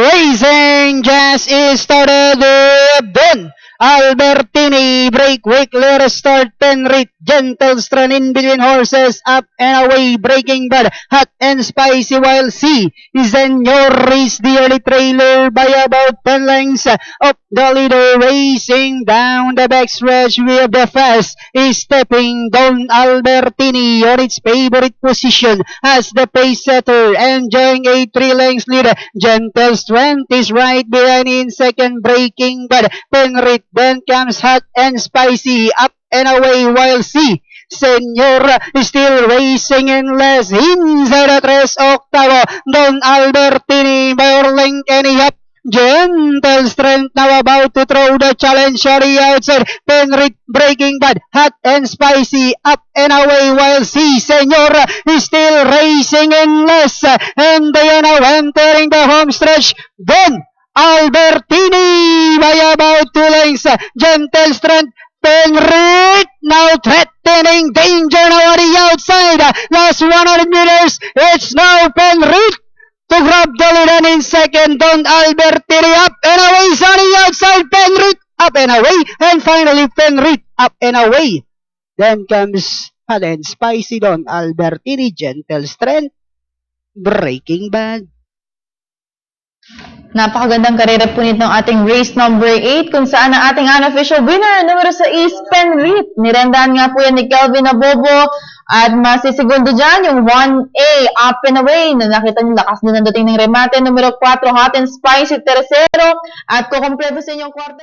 racing just is started. Don Albertini break weakly restart Penrith. Gentle strand in between horses, up and away, breaking bad, hot and spicy, while C Senor is the early trailer by about 10 lengths of the leader. Racing down the backstretch with the fast is stepping Don Albertini on its favorite position as the pace setter, enjoying a 3 lengths lead. Gentle strength is right behind in second, breaking bad. Penrith then comes hot and spicy, up and away, while C Senor is still racing in less inside the 3 octavo. Don Albertini by a length and a half. Gentle strength now about to throw the challenge on the outside. Penrith breaking bad, hot and spicy, up and away, while C Senor is still racing in less, and they are now entering the home stretch. Don Albertini by about 2 lengths. Gentle strength. Penrith now threatening danger now on the outside. Last 100 meters. It's now Penrith to grab the lead, and in second, Don Albertini up and away. On the outside, Penrith up and away, and finally Penrith up and away. Then comes hot and spicy Don Albertini, gentle strength, breaking bad. Napakagandang karera po nitong ating race number 8, kung saan ang ating unofficial winner, numero 6, Penrith. Nirendahan nga po yan ni Kelvin Abobo, at masisigundo dyan yung 1A, up and away, na nakita niyo lakas din ang dating ng remate. Numero 4, hot and spicy, tercero, at kukumpleto sa inyong kwarta.